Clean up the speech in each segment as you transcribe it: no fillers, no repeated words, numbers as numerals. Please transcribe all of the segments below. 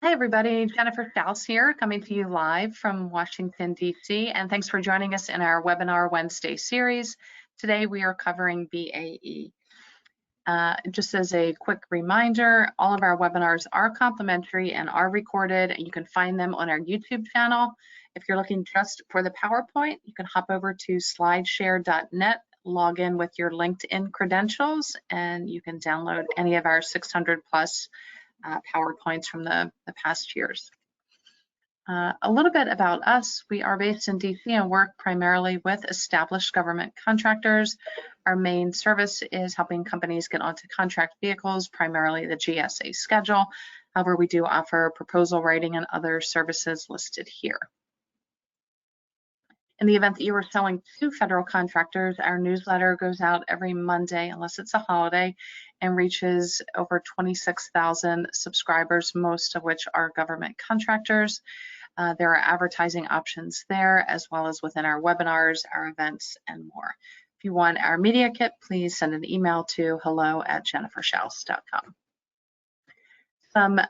Hi, everybody. Jennifer Schaus here, coming to you live from Washington, D.C., and thanks for joining us in our Webinar Wednesday series. Today, we are covering BAE. Just as a quick reminder, all of our webinars are complimentary and are recorded, and you can find them on our YouTube channel. If you're looking just for the PowerPoint, you can hop over to slideshare.net, log in with your LinkedIn credentials, and you can download any of our 600 plus PowerPoints from the past years. A little bit about us. We are based in DC and work primarily with established government contractors. Our main service is helping companies get onto contract vehicles, primarily the GSA schedule. However, we do offer proposal writing and other services listed here. In the event that you are selling to federal contractors, our newsletter goes out every Monday, unless it's a holiday, and reaches over 26,000 subscribers, most of which are government contractors. There are advertising options there, as well as within our webinars, our events, and more. If you want our media kit, please send an email to hello@jenniferschaus.com. Some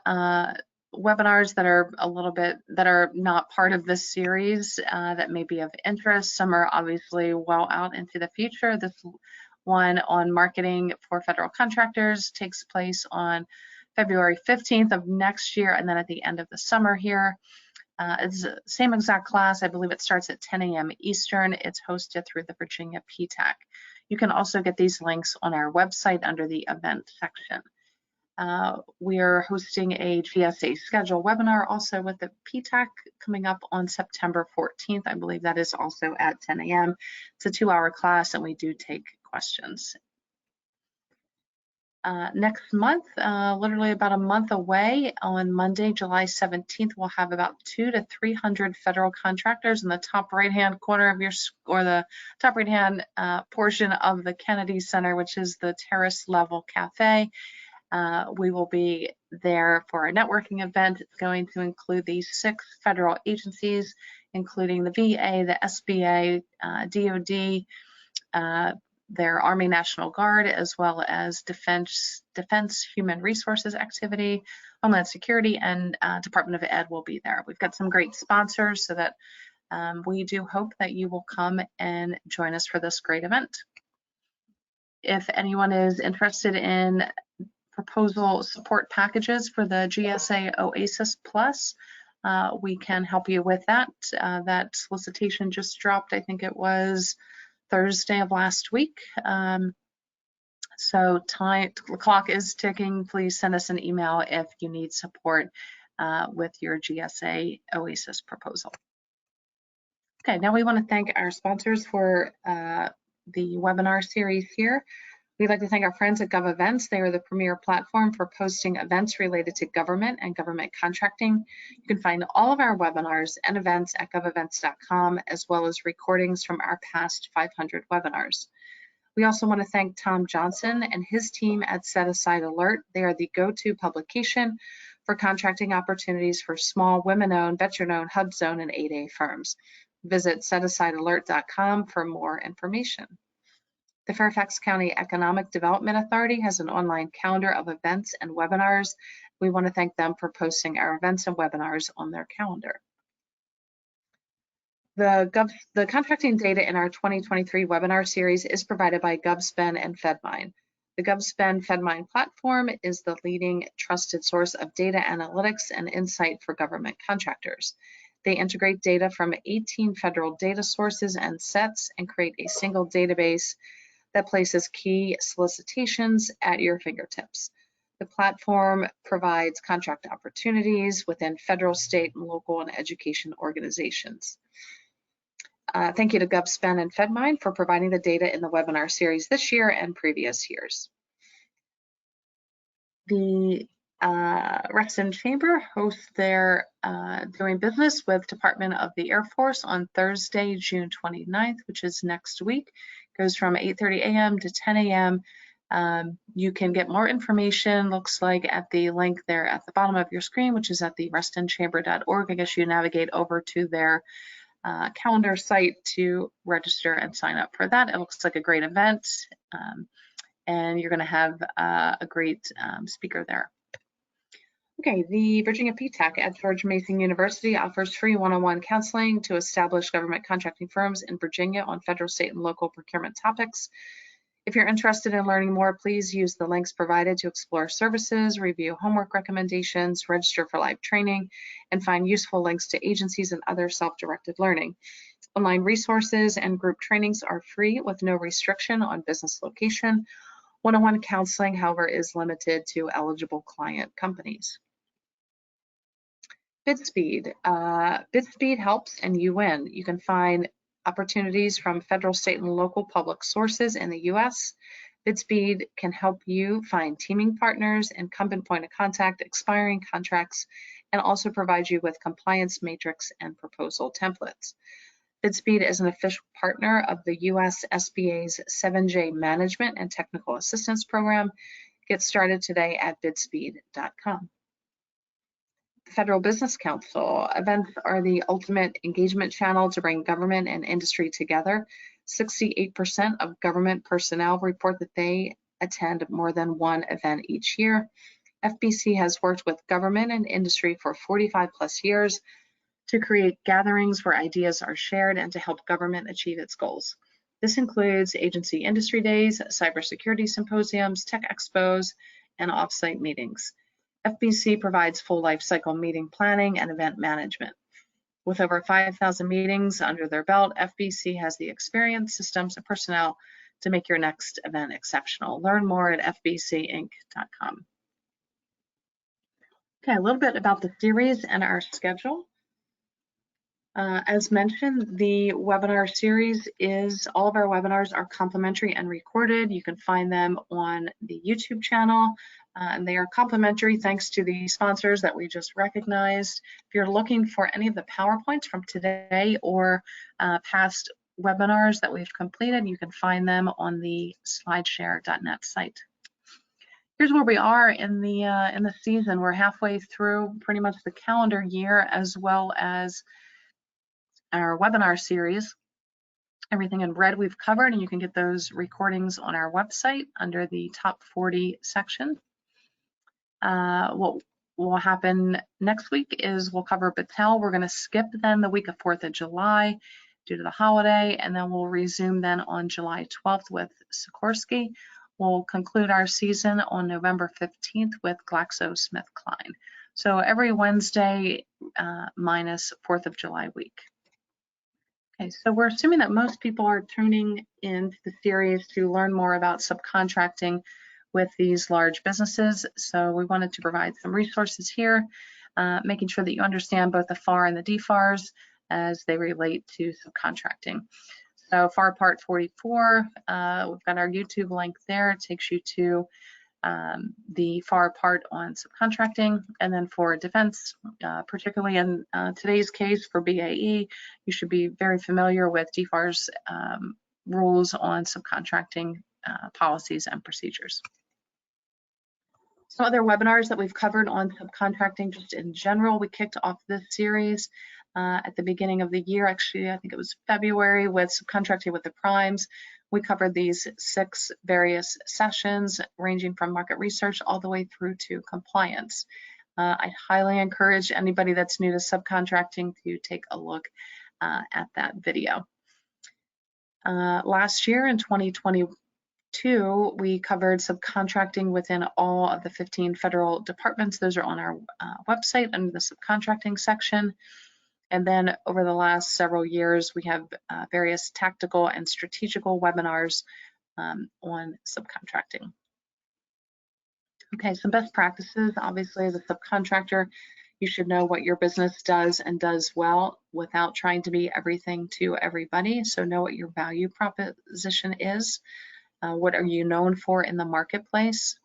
webinars that are not part of this series that may be of interest. Some are obviously well out into the future. This one on marketing for federal contractors takes place on February 15th of next year, and then at the end of the summer here. It's the same exact class. I believe it starts at 10 a.m. Eastern. It's hosted through the Virginia PTAC. You can also get these links on our website under the event section. We are hosting a GSA schedule webinar also with the PTAC coming up on September 14th. I believe that is also at 10 a.m. It's a 2-hour class and we do take questions. Next month, literally about a month away, on Monday, July 17th, we'll have about 200 to 300 federal contractors in the top right-hand corner of your, or the top right-hand portion of the Kennedy Center, which is the terrace level cafe. We will be there for a networking event. It's going to include these 6 federal agencies, including the VA, the SBA, DOD, their Army National Guard, as well as Defense Human Resources Activity, Homeland Security, and Department of Ed will be there. We've got some great sponsors, so that we do hope that you will come and join us for this great event. If anyone is interested in proposal support packages for the GSA Oasis Plus, we can help you with that. That solicitation just dropped, I think it was Thursday of last week. So the clock is ticking. Please send us an email if you need support with your GSA Oasis proposal. Okay, now we want to thank our sponsors for the webinar series here. We'd like to thank our friends at GovEvents. They are the premier platform for posting events related to government and government contracting. You can find all of our webinars and events at govevents.com, as well as recordings from our past 500 webinars. We also want to thank Tom Johnson and his team at Set Aside Alert. They are the go-to publication for contracting opportunities for small, women-owned, veteran-owned, hub zone, and 8A firms. Visit setasidealert.com for more information. The Fairfax County Economic Development Authority has an online calendar of events and webinars. We want to thank them for posting our events and webinars on their calendar. The contracting data in our 2023 webinar series is provided by GovSpend and FedMine. The GovSpend FedMine platform is the leading trusted source of data analytics and insight for government contractors. They integrate data from 18 federal data sources and sets and create a single database that places key solicitations at your fingertips. The platform provides contract opportunities within federal, state, and local and education organizations. Thank you to GovSpend and FedMine for providing the data in the webinar series this year and previous years. The Reston Chamber hosts their doing business with Department of the Air Force on Thursday, June 29th, which is next week. It goes from 8:30 a.m. to 10 a.m. You can get more information, looks like, at the link there at the bottom of your screen, which is at the restonchamber.org. I guess you navigate over to their calendar site to register and sign up for that. It looks like a great event, and you're going to have a great speaker there. Okay, the Virginia PTAC at George Mason University offers free one-on-one counseling to established government contracting firms in Virginia on federal, state, and local procurement topics. If you're interested in learning more, please use the links provided to explore services, review homework recommendations, register for live training, and find useful links to agencies and other self-directed learning. Online resources and group trainings are free with no restriction on business location. One-on-one counseling, however, is limited to eligible client companies. BidSpeed. BidSpeed helps and you win. You can find opportunities from federal, state, and local public sources in the U.S. BidSpeed can help you find teaming partners, incumbent point of contact, expiring contracts, and also provide you with compliance matrix and proposal templates. BidSpeed is an official partner of the U.S. SBA's 7J Management and Technical Assistance Program. Get started today at bidspeed.com. Federal Business Council. Events are the ultimate engagement channel to bring government and industry together. 68% of government personnel report that they attend more than one event each year. FBC has worked with government and industry for 45 plus years to create gatherings where ideas are shared and to help government achieve its goals. This includes agency industry days, cybersecurity symposiums, tech expos, and offsite meetings. FBC provides full life cycle meeting planning and event management. With over 5,000 meetings under their belt, FBC has the experience, systems, and personnel to make your next event exceptional. Learn more at fbcinc.com. Okay, a little bit about the series and our schedule. As mentioned, the webinar series all of our webinars are complimentary and recorded. You can find them on the YouTube channel, and they are complimentary thanks to the sponsors that we just recognized. If you're looking for any of the PowerPoints from today or past webinars that we've completed, you can find them on the slideshare.net site. Here's where we are in the season. We're halfway through pretty much the calendar year as well as our webinar series. Everything in red we've covered, and you can get those recordings on our website under the top 40 section. What will happen next week is we'll cover Battelle. We're going to skip then the week of 4th of July due to the holiday, and then we'll resume then on July 12th with Sikorsky. We'll conclude our season on November 15th with GlaxoSmithKline. So every Wednesday minus 4th of July week. Okay, so we're assuming that most people are tuning into the series to learn more about subcontracting with these large businesses. So we wanted to provide some resources here, making sure that you understand both the FAR and the DFARs as they relate to subcontracting. So FAR Part 44, we've got our YouTube link there. It takes you to the FAR part on subcontracting, and then for defense, particularly in today's case for BAE, you should be very familiar with DFAR's rules on subcontracting policies and procedures. Some other webinars that we've covered on subcontracting just in general. We kicked off this series at the beginning of the year. Actually, I think it was February with subcontracting with the primes. We covered these 6 various sessions ranging from market research all the way through to compliance. I highly encourage anybody that's new to subcontracting to take a look at that video. Last year in 2022, we covered subcontracting within all of the 15 federal departments. Those are on our website under the subcontracting section. And then over the last several years, we have various tactical and strategical webinars on subcontracting. Okay, some best practices. Obviously, as a subcontractor, you should know what your business does and does well without trying to be everything to everybody. So know what your value proposition is. What are you known for in the marketplace?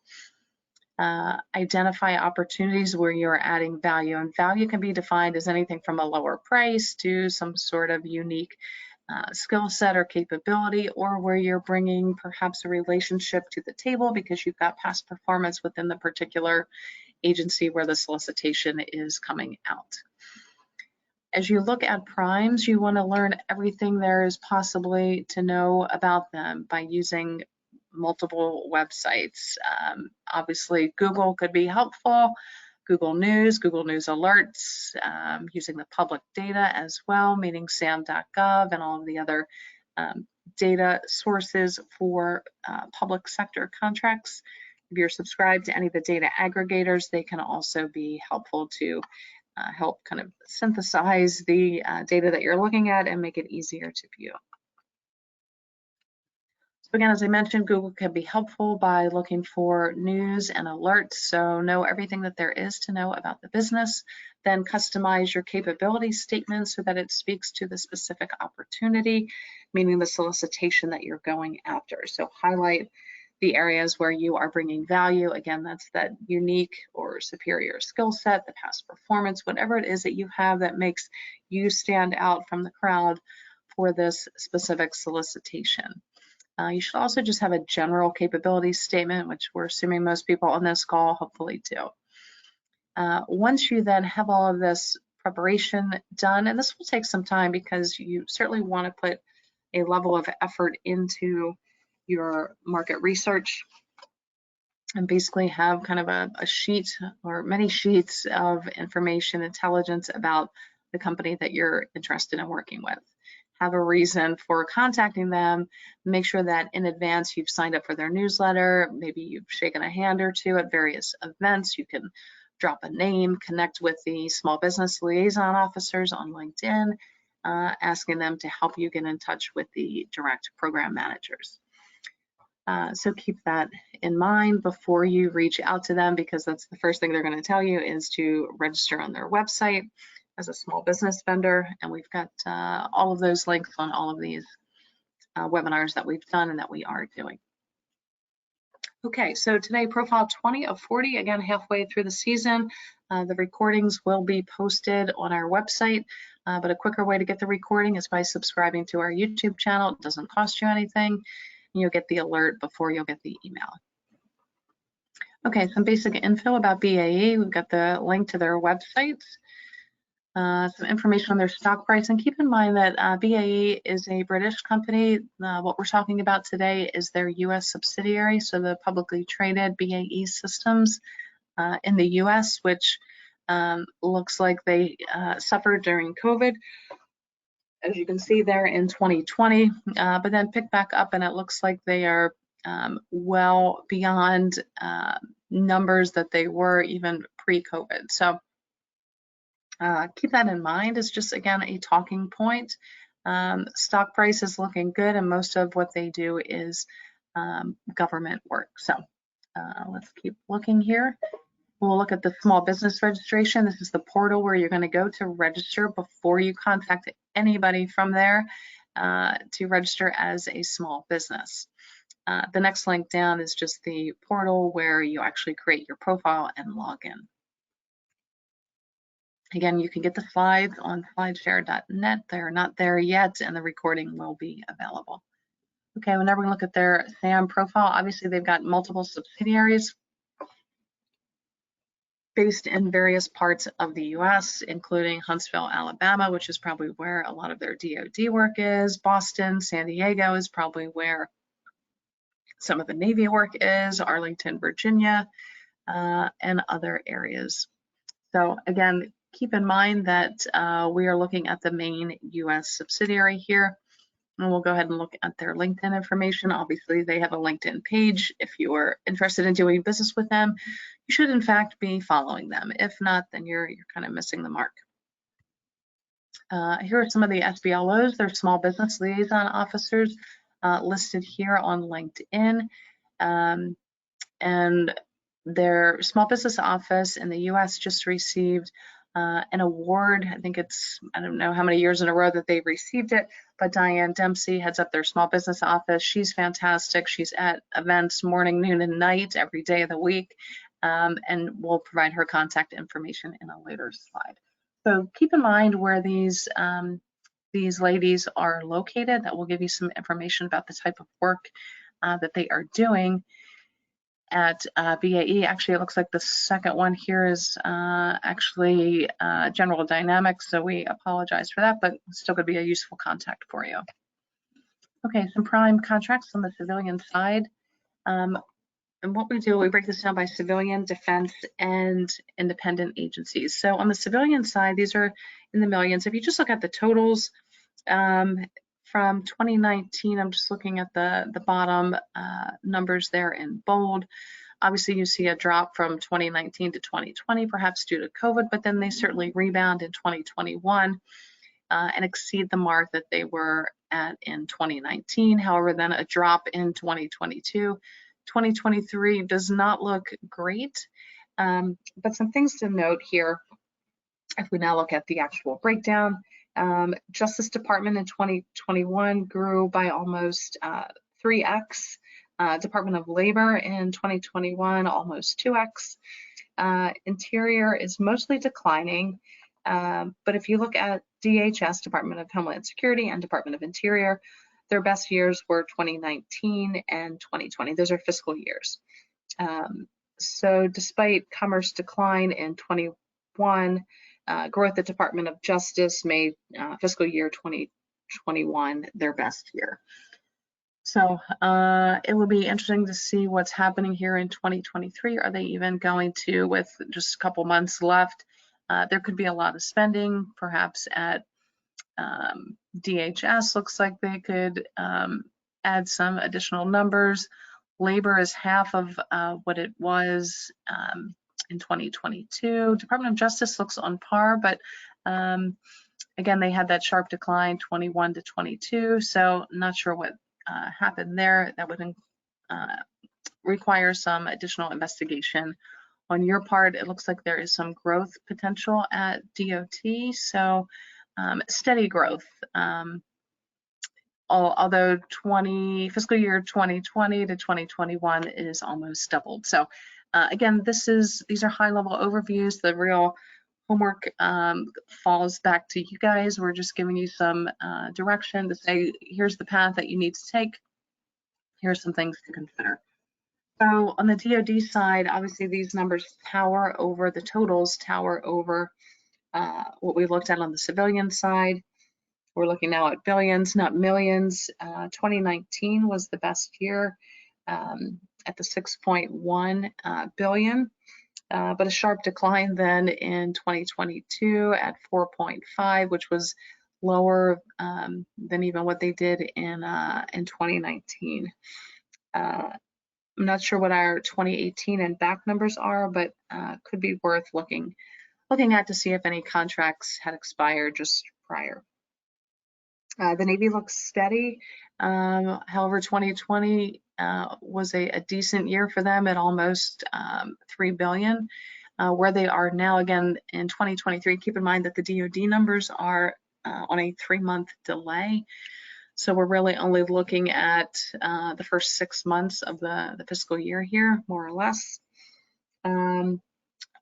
Identify opportunities where you're adding value, and value can be defined as anything from a lower price to some sort of unique skill set or capability, or where you're bringing perhaps a relationship to the table because you've got past performance within the particular agency where the solicitation is coming out. As you look at primes, you want to learn everything there is possibly to know about them by using multiple websites. Obviously, Google could be helpful. Google News Alerts, using the public data as well, meaning SAM.gov and all of the other data sources for public sector contracts. If you're subscribed to any of the data aggregators, they can also be helpful to help kind of synthesize the data that you're looking at and make it easier to view. So again, as I mentioned, Google can be helpful by looking for news and alerts. So know everything that there is to know about the business, then customize your capability statement so that it speaks to the specific opportunity, meaning the solicitation that you're going after. So highlight the areas where you are bringing value. Again, that's that unique or superior skill set, the past performance, whatever it is that you have that makes you stand out from the crowd for this specific solicitation. You should also just have a general capability statement, which we're assuming most people on this call hopefully do. Once you then have all of this preparation done, and this will take some time because you certainly want to put a level of effort into your market research and basically have kind of a sheet or many sheets of information, intelligence about the company that you're interested in working with. Have a reason for contacting them. Make sure that in advance you've signed up for their newsletter. Maybe you've shaken a hand or two at various events. You can drop a name, connect with the small business liaison officers on LinkedIn, asking them to help you get in touch with the direct program managers. So keep that in mind before you reach out to them, because that's the first thing they're going to tell you is to register on their website as a small business vendor. And we've got all of those links on all of these webinars that we've done and that we are doing. Okay, so today, profile 20 of 40, again, halfway through the season. The recordings will be posted on our website, but a quicker way to get the recording is by subscribing to our YouTube channel. It doesn't cost you anything. You'll get the alert before you'll get the email. Okay, some basic info about BAE. We've got the link to their website. Some information on their stock price, and keep in mind that BAE is a British company. What we're talking about today is their US subsidiary, so the publicly traded BAE Systems in the US, which looks like they suffered during COVID, as you can see there in 2020, but then picked back up, and it looks like they are well beyond numbers that they were even pre-COVID. So keep that in mind. It's just, again, a talking point. Stock price is looking good, and most of what they do is government work. So let's keep looking here. We'll look at the small business registration. This is the portal where you're going to go to register before you contact anybody from there to register as a small business. The next link down is just the portal where you actually create your profile and log in. Again, you can get the slides on slideshare.net. They're not there yet, and the recording will be available. Okay, whenever we look at their SAM profile, obviously they've got multiple subsidiaries based in various parts of the US, including Huntsville, Alabama, which is probably where a lot of their DoD work is. Boston, San Diego is probably where some of the Navy work is, Arlington, Virginia, and other areas. So again, keep in mind that we are looking at the main US subsidiary here. And we'll go ahead and look at their LinkedIn information. Obviously, they have a LinkedIn page. If you are interested in doing business with them, you should in fact be following them. If not, then you're kind of missing the mark. Here are some of the SBLOs, their small business liaison officers listed here on LinkedIn. And their small business office in the US just received an award. I think it's, I don't know how many years in a row that they've received it, but Diane Dempsey heads up their small business office. She's fantastic. She's at events morning, noon, and night every day of the week, and we'll provide her contact information in a later slide. So keep in mind where these ladies are located. That will give you some information about the type of work that they are doing at BAE. Actually, it looks like the second one here is actually General Dynamics, so we apologize for that, but it's still going to be a useful contact for you. Okay, some prime contracts on the civilian side. And what we do, we break this down by civilian, defense, and independent agencies. So on the civilian side, these are in the millions. If you just look at the totals from 2019, I'm just looking at the bottom numbers there in bold. Obviously, you see a drop from 2019 to 2020, perhaps due to COVID, but then they certainly rebound in 2021 and exceed the mark that they were at in 2019. However, then a drop in 2022. 2023 does not look great, but some things to note here. If we now look at the actual breakdown, Justice Department in 2021 grew by almost 3x. Department of Labor in 2021, almost 2x. Interior is mostly declining, but if you look at DHS, Department of Homeland Security, and Department of Interior, their best years were 2019 and 2020. Those are fiscal years. So despite commerce decline in 21, growth at Department of Justice made fiscal year 2021 their best year. So it will be interesting to see what's happening here in 2023. Are they even going to, with just a couple months left, there could be a lot of spending, perhaps at DHS. Looks like they could add some additional numbers. Labor is half of what it was in 2022. Department of Justice looks on par, but again, they had that sharp decline 21 to 22, so not sure what happened there. That would require some additional investigation on your part. It looks like there is some growth potential at DOT, so steady growth. Although fiscal year 2020 to 2021 is almost doubled. So again, these are high-level overviews. The real homework falls back to you guys. We're just giving you some direction to say, here's the path that you need to take. Here's some things to consider. So on the DoD side, obviously these numbers tower over the totals, tower over what we looked at on the civilian side. We're looking now at billions, not millions. 2019 was the best year at the 6.1 billion, but a sharp decline then in 2022 at 4.5, which was lower than even what they did in 2019. I'm not sure what our 2018 and back numbers are, but could be worth looking at to see if any contracts had expired just prior. The Navy looks steady. However, 2020 was a decent year for them at almost $3 billion. Where they are now, again, in 2023, keep in mind that the DoD numbers are on a 3-month delay. So we're really only looking at the first 6 months of the fiscal year here, more or less.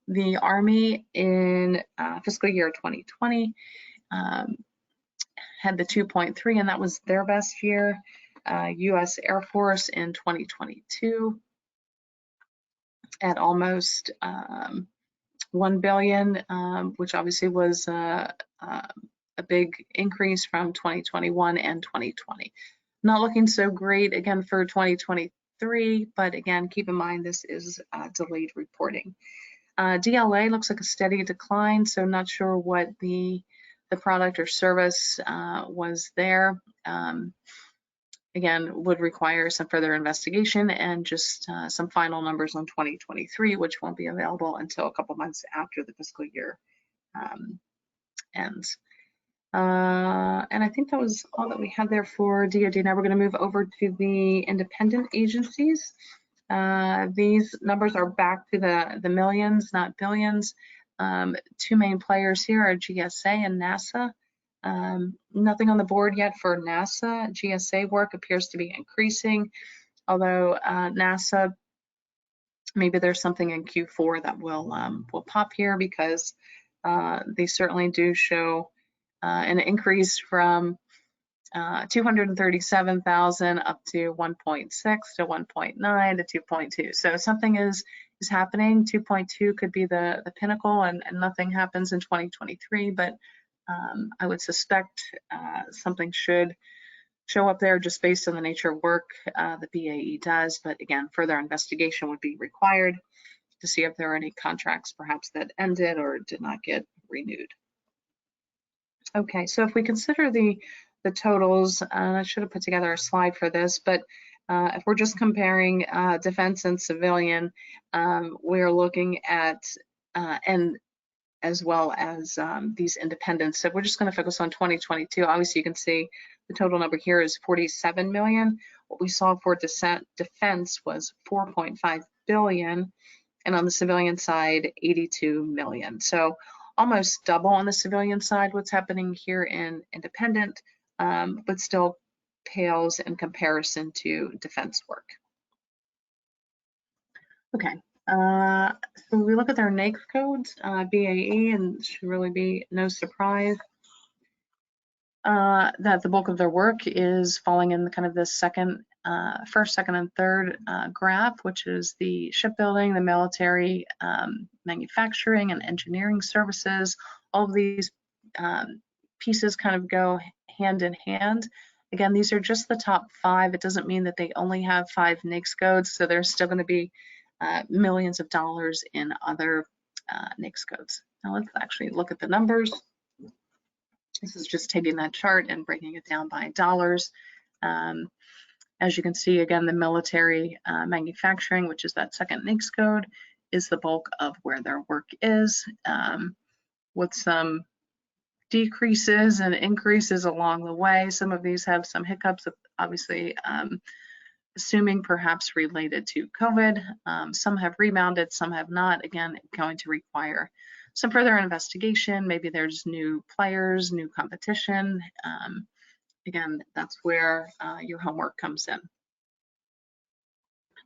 The Army in fiscal year 2020 had the 2.3, and that was their best year. U.S. Air Force in 2022 at almost 1 billion, which obviously was a big increase from 2021 and 2020. Not looking so great again for 2023, but again, keep in mind this is delayed reporting. DLA looks like a steady decline, so not sure what the product or service was there. Again, would require some further investigation and just some final numbers on 2023, which won't be available until a couple months after the fiscal year ends. And I think that was all that we had there for DoD. Now we're going to move over to the independent agencies. These numbers are back to the millions, not billions. Two main players here are GSA and NASA. Nothing on the board yet for NASA. GSA work appears to be increasing, although NASA, maybe there's something in Q4 that will pop here, because they certainly do show an increase from 237,000 up to 1.6 to 1.9 to 2.2. So something is happening. 2.2 could be the pinnacle, and nothing happens in 2023, but I would suspect something should show up there just based on the nature of work the BAE does, but again, further investigation would be required to see if there are any contracts perhaps that ended or did not get renewed. Okay, so if we consider the totals, I should have put together a slide for this, but if we're just comparing defense and civilian, we're looking at, and as well as these independents. So we're just going to focus on 2022. Obviously, you can see the total number here is 47 million. What we saw for defense was 4.5 billion, and on the civilian side, 82 million. So almost double on the civilian side what's happening here in independent, but still pales in comparison to defense work. Okay, so we look at their NAICS codes, BAE, and it should really be no surprise that the bulk of their work is falling in kind of this first, second, and third graph, which is the shipbuilding, the military, manufacturing, and engineering services. All of these pieces kind of go hand in hand. Again, these are just the top 5. It doesn't mean that they only have 5 NAICS codes, so there's still going to be millions of dollars in other NAICS codes. Now let's actually look at the numbers. This is just taking that chart and breaking it down by dollars. As you can see, again, the military manufacturing, which is that second NAICS code, is the bulk of where their work is, with some decreases and increases along the way. Some of these have some hiccups, obviously, assuming perhaps related to COVID. Some have rebounded, some have not. Again, going to require some further investigation. Maybe there's new players, new competition. Again, that's where your homework comes in.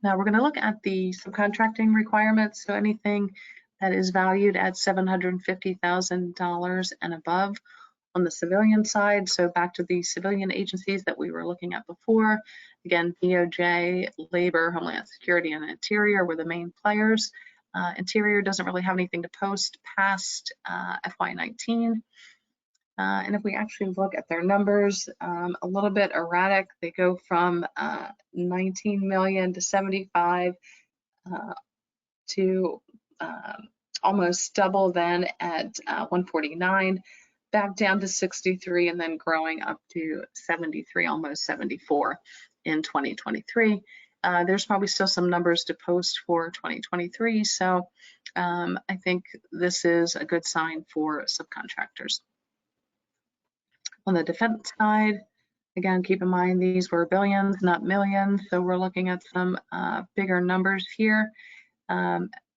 Now we're going to look at the subcontracting requirements. So anything that is valued at $750,000 and above on the civilian side. So back to the civilian agencies that we were looking at before. Again, DOJ, Labor, Homeland Security, and Interior were the main players. Interior doesn't really have anything to post past FY19. And if we actually look at their numbers, a little bit erratic. They go from 19 million to 75 to almost double then at 149, back down to 63, and then growing up to 73, almost 74 in 2023. There's probably still some numbers to post for 2023, so I think this is a good sign for subcontractors. On the defense side, again, keep in mind these were billions, not millions, so we're looking at some bigger numbers here.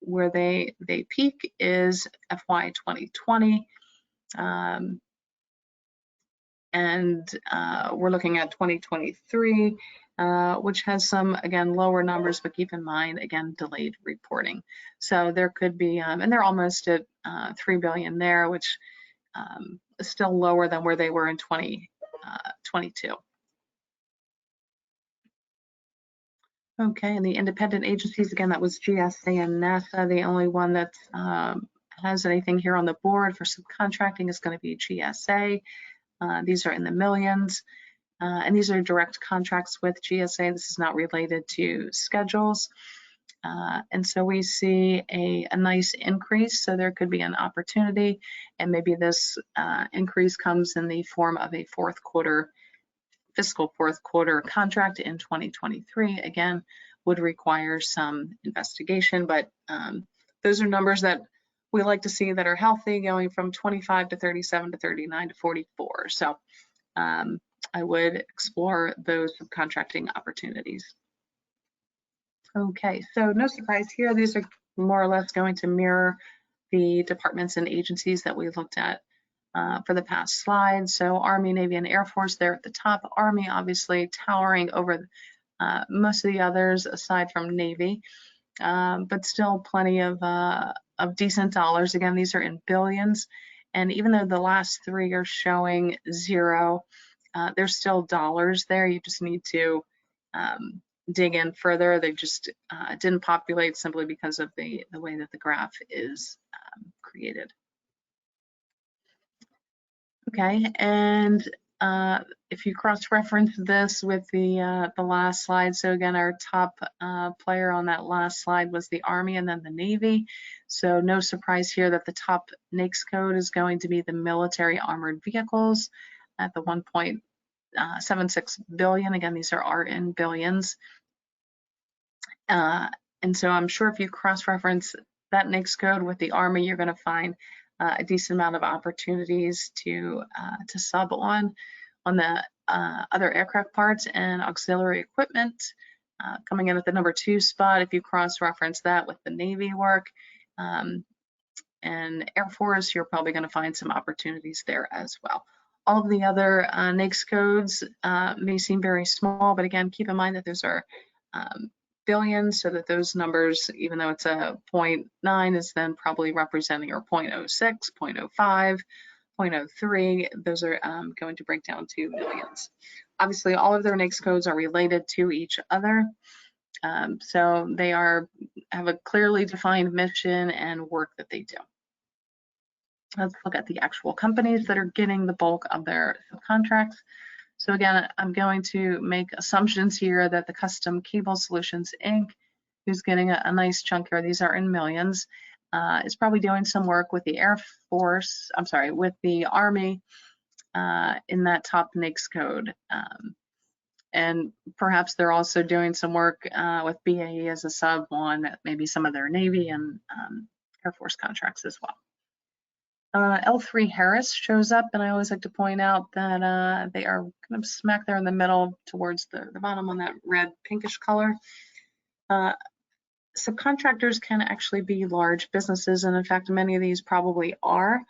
Where they peak is FY 2020, and we're looking at 2023, which has some, again, lower numbers, but keep in mind, again, delayed reporting. So there could be, and they're almost at 3 billion there, which is still lower than where they were in 2022. Okay, and the independent agencies, again, that was GSA and NASA. The only one that has anything here on the board for subcontracting is going to be GSA. These are in the millions, and these are direct contracts with GSA. This is not related to schedules. And so we see a nice increase, so there could be an opportunity, and maybe this increase comes in the form of a fiscal fourth quarter contract in 2023. Again, would require some investigation, but those are numbers that we like to see that are healthy, going from 25 to 37 to 39 to 44. So I would explore those subcontracting opportunities. Okay, so no surprise here. These are more or less going to mirror the departments and agencies that we looked at for the past slide. So Army, Navy, and Air Force there at the top. Army obviously towering over most of the others aside from Navy, but still plenty of decent dollars. Again, these are in billions, and even though the last 3 are showing 0, there's still dollars there. You just need to dig in further. They just didn't populate simply because of the way that the graph is created. Okay, and if you cross-reference this with the last slide, so again, our top player on that last slide was the Army and then the Navy. So no surprise here that the top NAICS code is going to be the military armored vehicles at the 1.76 billion. Again, these are in billions. And so I'm sure if you cross-reference that NAICS code with the Army, you're going to find a decent amount of opportunities to sub on the other aircraft parts and auxiliary equipment. Coming in at the number 2 spot, if you cross-reference that with the Navy work and Air Force, you're probably going to find some opportunities there as well. All of the other NAICS codes may seem very small, but again, keep in mind that those are billions, so that those numbers, even though it's a 0.9, is then probably representing, or 0.06, 0.05, 0.03, those are going to break down to millions. Obviously, all of their NAICS codes are related to each other, so they have a clearly defined mission and work that they do. Let's look at the actual companies that are getting the bulk of their subcontracts. So again, I'm going to make assumptions here that the Custom Cable Solutions Inc., who's getting a nice chunk here, these are in millions, is probably doing some work with the Air Force, I'm sorry, with the Army in that top NAICS code. And perhaps they're also doing some work with BAE as a sub on maybe some of their Navy and Air Force contracts as well. L3 Harris shows up, and I always like to point out that they are kind of smack there in the middle towards the bottom on that red pinkish color. Subcontractors can actually be large businesses, and in fact, many of these probably are.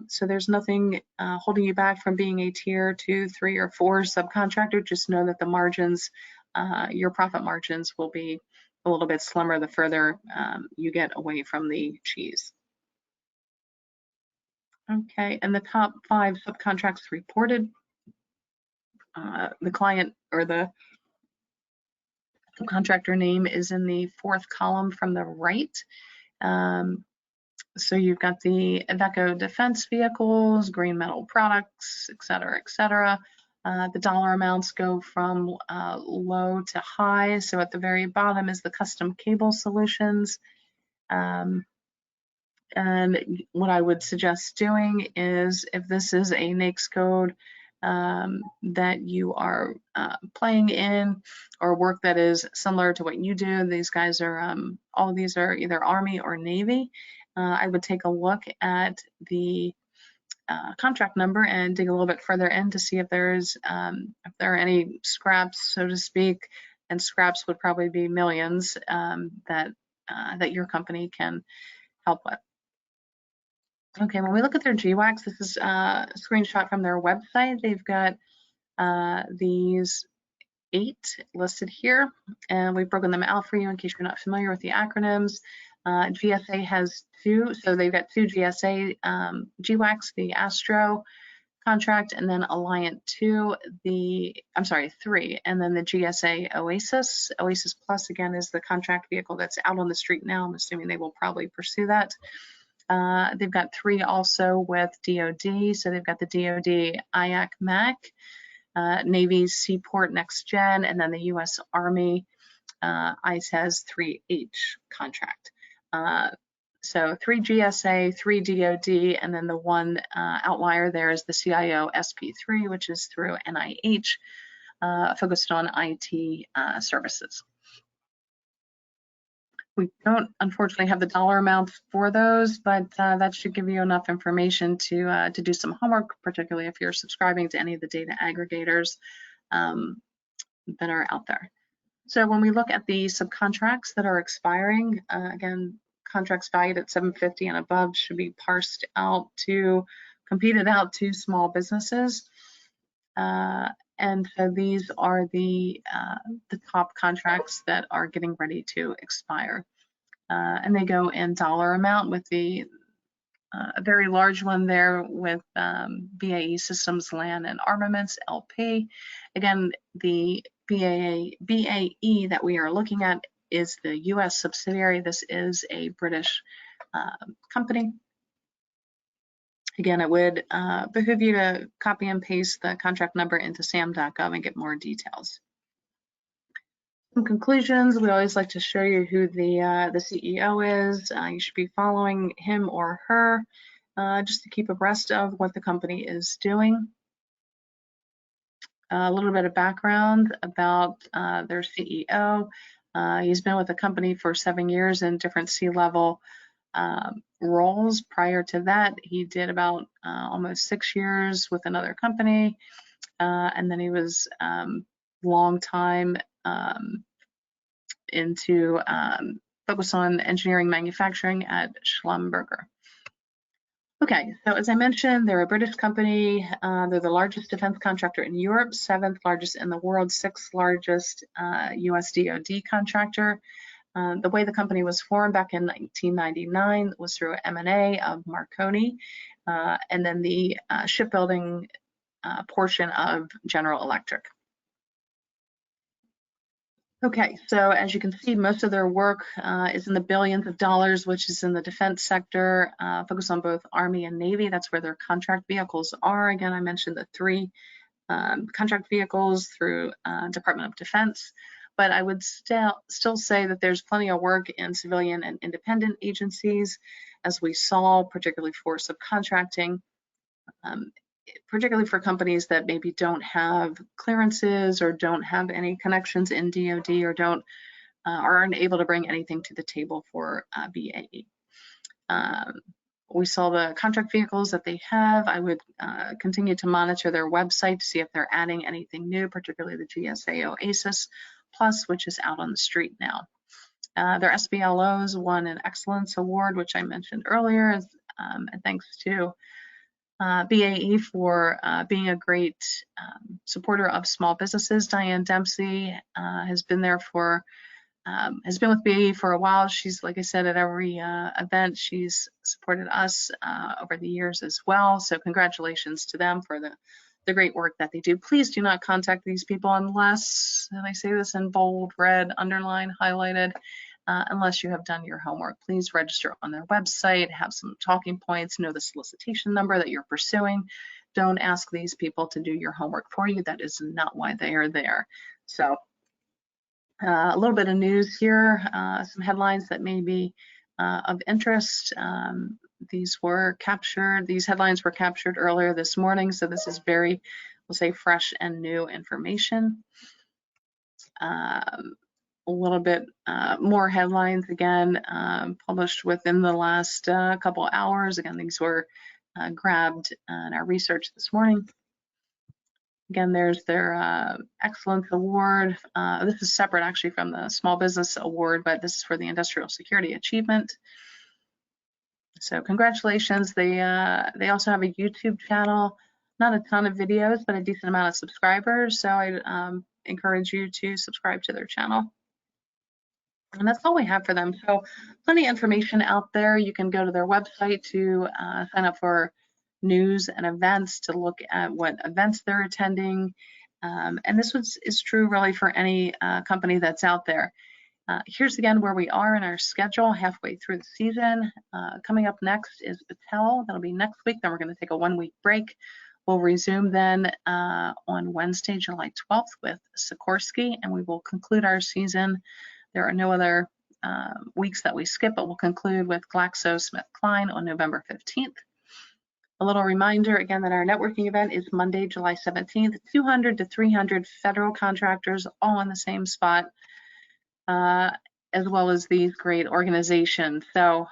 So there's nothing holding you back from being a tier 2, 3, or 4 subcontractor. Just know that the margins, your profit margins, will be a little bit slimmer the further you get away from the cheese. Okay, and the top 5 subcontracts reported. The client or the subcontractor name is in the 4th column from the right. So you've got the Iveco defense vehicles, green metal products, et cetera, et cetera. The dollar amounts go from low to high. So at the very bottom is the custom cable solutions. And what I would suggest doing is, if this is a NAICS code that you are playing in, or work that is similar to what you do, these guys are, all of these are either Army or Navy, I would take a look at the contract number and dig a little bit further in to see if there's if there are any scraps, so to speak, and scraps would probably be millions that your company can help with. Okay, when we look at their GWACs, this is a screenshot from their website. They've got these 8 listed here, and we've broken them out for you in case you're not familiar with the acronyms. GSA has 2, so they've got 2 GSA GWACs, the Astro contract, and then Alliant 2, 3, and then the GSA Oasis. Oasis Plus, again, is the contract vehicle that's out on the street now. I'm assuming they will probably pursue that. They've got 3 also with DoD, so they've got the DoD IAC MAC, Navy's Seaport Next Gen, and then the U.S. Army ISAS 3H contract. So 3 GSA, 3 DoD, and then the one outlier there is the CIO SP3, which is through NIH, focused on IT services. We don't, unfortunately, have the dollar amounts for those, but that should give you enough information to do some homework, particularly if you're subscribing to any of the data aggregators that are out there. So when we look at the subcontracts that are expiring, again, contracts valued at $750 and above should be parsed out to, competed out to small businesses. And so these are the top contracts that are getting ready to expire. And they go in dollar amount, with the a very large one there with BAE Systems Land and Armaments, LP. Again, the BAE that we are looking at is the US subsidiary. This is a British company. Again, it would behoove you to copy and paste the contract number into sam.gov and get more details. Some conclusions, we always like to show you who the CEO is. You should be following him or her just to keep abreast of what the company is doing. A little bit of background about their CEO. He's been with the company for 7 years in different C-level roles. Prior to that, he did about almost 6 years with another company, and then he was long time into focus on engineering manufacturing at Schlumberger. Okay, so as I mentioned, they're a British company. They're the largest defense contractor in Europe, 7th largest in the world, 6th largest US DoD contractor. The way the company was formed back in 1999 was through M&A of Marconi, and then the shipbuilding portion of General Electric. Okay, so as you can see, most of their work is in the billions of dollars, which is in the defense sector, focused on both Army and Navy. That's where their contract vehicles are. Again, I mentioned the 3 contract vehicles through Department of Defense, but I would still say that there's plenty of work in civilian and independent agencies, as we saw, particularly for subcontracting. Particularly for companies that maybe don't have clearances or don't have any connections in DoD or aren't able to bring anything to the table for BAE. We saw the contract vehicles that they have. I would continue to monitor their website to see if they're adding anything new, particularly the GSA Oasis Plus, which is out on the street now. Their SBLOs won an Excellence Award, which I mentioned earlier, and thanks to BAE for being a great supporter of small businesses. Diane Dempsey has been with BAE for a while. She's, like I said, at every event. She's supported us over the years as well. So congratulations to them for the great work that they do. Please do not contact these people unless, and I say this in bold, red, underlined, highlighted, unless you have done your homework. Please register on their website, have some talking points, know the solicitation number that you're pursuing. Don't ask these people to do your homework for you. That is not why they are there. So a little bit of news here, some headlines that may be of interest. These headlines were captured earlier this morning, so this is very, we'll say, fresh and new information. A little bit more headlines, again, published within the last couple hours. Again, these were grabbed in our research this morning. Again, there's their Excellence Award. This is separate actually from the Small Business Award, but this is for the Industrial Security Achievement. So congratulations. They also have a YouTube channel, not a ton of videos, but a decent amount of subscribers. So I encourage you to subscribe to their channel. And that's all we have for them. So plenty of information out there. You can go to their website to sign up for news and events, to look at what events they're attending. And this is true really for any company that's out there. Here's again where we are in our schedule halfway through the season. Coming up next is Battelle. That'll be next week. Then we're going to take a 1-week break. We'll resume then on Wednesday, July 12th with Sikorsky, and we will conclude our season. There are no other weeks that we skip, but we'll conclude with GlaxoSmithKline on November 15th. A little reminder again that our networking event is Monday, July 17th, 200 to 300 federal contractors all in the same spot, as well as these great organizations. So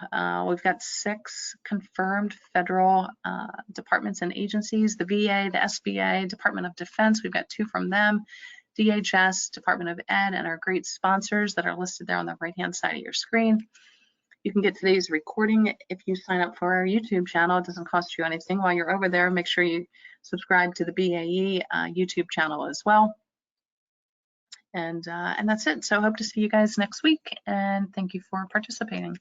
we've got 6 confirmed federal departments and agencies: the VA, the SBA, Department of Defense. We've got 2 from them, DHS, Department of Ed, and our great sponsors that are listed there on the right-hand side of your screen. You can get today's recording if you sign up for our YouTube channel. It doesn't cost you anything. While you're over there, make sure you subscribe to the BAE YouTube channel as well. And that's it. So hope to see you guys next week, and thank you for participating.